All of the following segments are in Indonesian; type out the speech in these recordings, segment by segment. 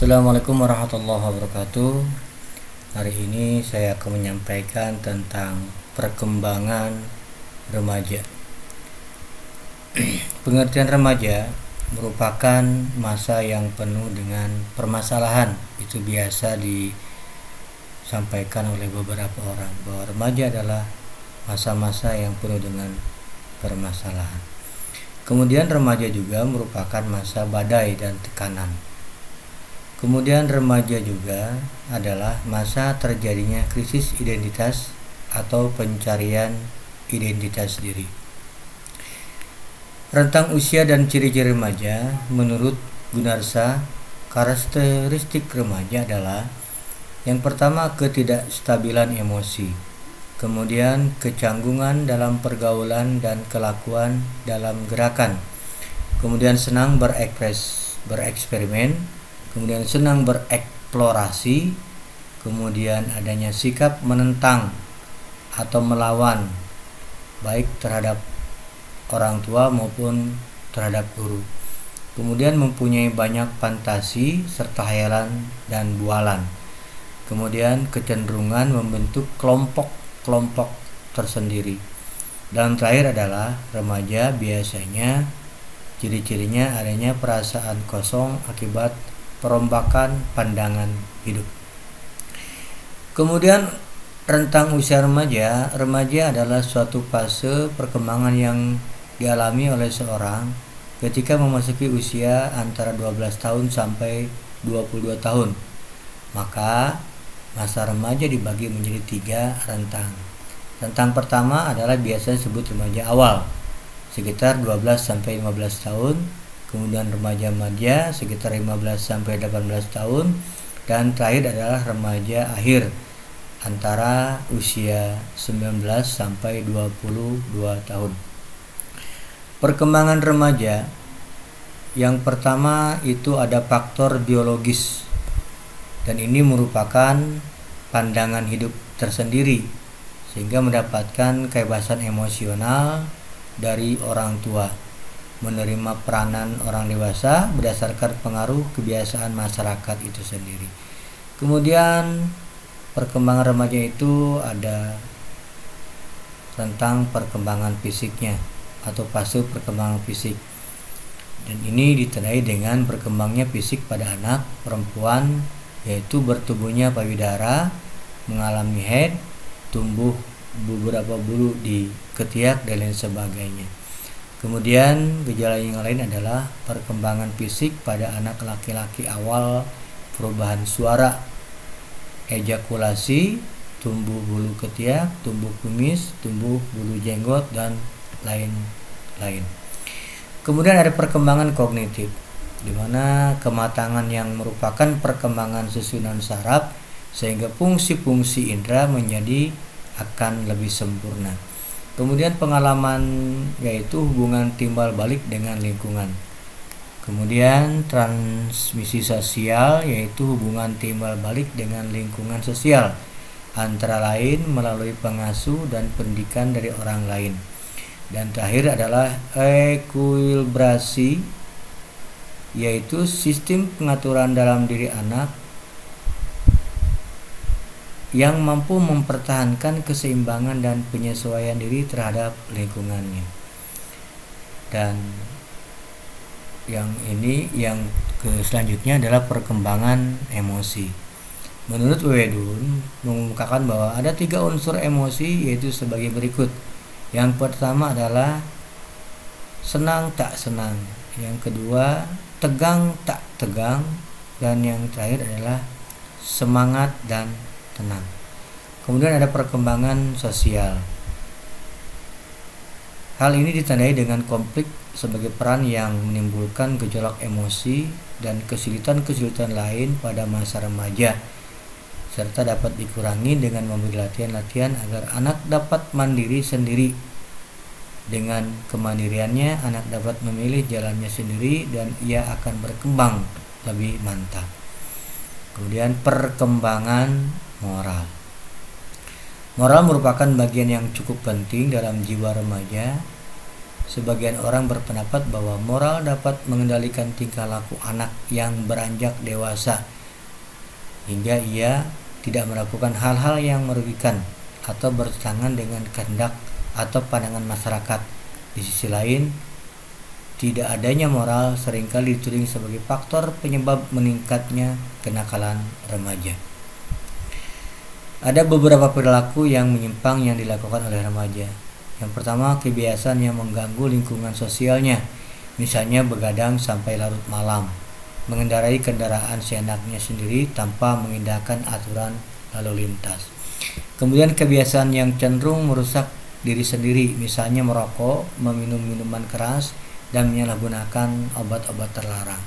Assalamualaikum warahmatullahi wabarakatuh. Hari ini saya akan menyampaikan tentang perkembangan remaja. Pengertian remaja merupakan masa yang penuh dengan permasalahan. Itu biasa disampaikan oleh beberapa orang bahwa remaja adalah masa-masa yang penuh dengan permasalahan. Kemudian remaja juga merupakan masa badai dan tekanan. Kemudian remaja juga adalah masa terjadinya krisis identitas atau pencarian identitas diri. Rentang usia dan ciri-ciri remaja menurut Gunarsa, karakteristik remaja adalah yang pertama ketidakstabilan emosi, kemudian kecanggungan dalam pergaulan dan kelakuan dalam gerakan, kemudian senang bereksperimen, kemudian senang bereksplorasi, kemudian adanya sikap menentang atau melawan baik terhadap orang tua maupun terhadap guru. Kemudian mempunyai banyak fantasi serta hayalan dan bualan. Kemudian kecenderungan membentuk kelompok-kelompok tersendiri. Dan terakhir adalah remaja biasanya ciri-cirinya adanya perasaan kosong akibat perombakan pandangan hidup. Kemudian rentang usia remaja adalah suatu fase perkembangan yang dialami oleh seorang ketika memasuki usia antara 12 tahun sampai 22 tahun. Maka masa remaja dibagi menjadi 3 rentang. Rentang pertama adalah biasa disebut remaja awal, sekitar 12 sampai 15 tahun. Kemudian remaja sekitar 15 sampai 18 tahun, dan terakhir adalah remaja akhir antara usia 19 sampai 22 tahun. Perkembangan remaja yang pertama itu ada faktor biologis, dan ini merupakan pandangan hidup tersendiri sehingga mendapatkan kebebasan emosional dari orang tua, menerima peranan orang dewasa berdasarkan pengaruh kebiasaan masyarakat itu sendiri. Kemudian perkembangan remaja itu ada tentang perkembangan fisiknya atau fase perkembangan fisik, dan ini ditandai dengan berkembangnya fisik pada anak perempuan, yaitu bertumbuhnya payudara, mengalami haid, tumbuh beberapa bulu di ketiak dan lain sebagainya. Kemudian gejala yang lain adalah perkembangan fisik pada anak laki-laki awal perubahan suara, ejakulasi, tumbuh bulu ketiak, tumbuh kumis, tumbuh bulu jenggot, dan lain-lain. Kemudian ada perkembangan kognitif, di mana kematangan yang merupakan perkembangan susunan saraf sehingga fungsi-fungsi indera menjadi akan lebih sempurna. Kemudian pengalaman yaitu hubungan timbal balik dengan lingkungan. Kemudian transmisi sosial yaitu hubungan timbal balik dengan lingkungan sosial, antara lain melalui pengasuh dan pendidikan dari orang lain. Dan terakhir adalah ekuilibrasi, yaitu sistem pengaturan dalam diri anak yang mampu mempertahankan keseimbangan dan penyesuaian diri terhadap lingkungannya. Dan yang selanjutnya adalah perkembangan emosi. Menurut Wedun mengungkapkan bahwa ada 3 unsur emosi, yaitu sebagai berikut. Yang pertama adalah senang tak senang, yang kedua tegang tak tegang, dan yang terakhir adalah semangat dan tenang. Kemudian ada perkembangan sosial. Hal ini ditandai dengan konflik sebagai peran yang menimbulkan gejolak emosi dan kesulitan-kesulitan lain pada masa remaja, serta dapat dikurangi dengan memberi latihan-latihan agar anak dapat mandiri sendiri. Dengan kemandiriannya, anak dapat memilih jalannya sendiri dan ia akan berkembang lebih mantap. Kemudian perkembangan moral. Moral merupakan bagian yang cukup penting dalam jiwa remaja Sebagian orang berpendapat bahwa moral dapat mengendalikan tingkah laku anak yang beranjak dewasa hingga ia tidak melakukan hal-hal yang merugikan atau bertentangan dengan kehendak atau pandangan masyarakat. Di sisi lain, tidak adanya moral seringkali dituding sebagai faktor penyebab meningkatnya kenakalan remaja. Ada beberapa perilaku yang menyimpang yang dilakukan oleh remaja. Yang pertama, kebiasaan yang mengganggu lingkungan sosialnya, misalnya begadang sampai larut malam, mengendarai kendaraan seenaknya sendiri tanpa mengindahkan aturan lalu lintas. Kemudian kebiasaan yang cenderung merusak diri sendiri, misalnya merokok, meminum minuman keras, dan menyalahgunakan obat-obat terlarang.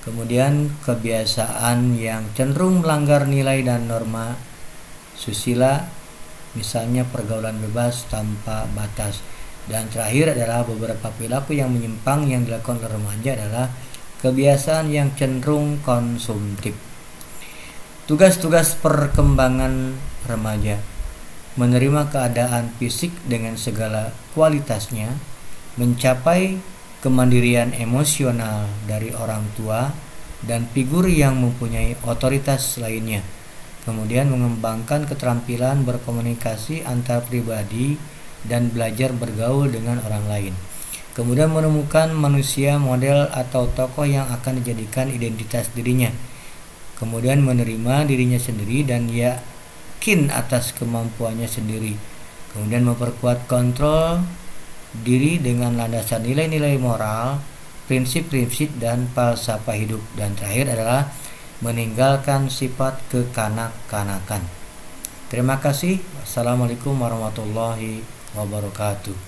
Kemudian kebiasaan yang cenderung melanggar nilai dan norma susila, misalnya pergaulan bebas tanpa batas. Dan terakhir adalah beberapa perilaku yang menyimpang yang dilakukan oleh remaja adalah kebiasaan yang cenderung konsumtif. Tugas-tugas perkembangan remaja: menerima keadaan fisik dengan segala kualitasnya, mencapai kemandirian emosional dari orang tua dan figur yang mempunyai otoritas lainnya, kemudian mengembangkan keterampilan berkomunikasi antar pribadi dan belajar bergaul dengan orang lain, kemudian menemukan manusia model atau tokoh yang akan dijadikan identitas dirinya, kemudian menerima dirinya sendiri dan yakin atas kemampuannya sendiri, kemudian memperkuat kontrol diri dengan landasan nilai-nilai moral, prinsip-prinsip dan falsafah hidup, dan terakhir adalah meninggalkan sifat kekanak-kanakan. Terima kasih. Wassalamualaikum warahmatullahi wabarakatuh.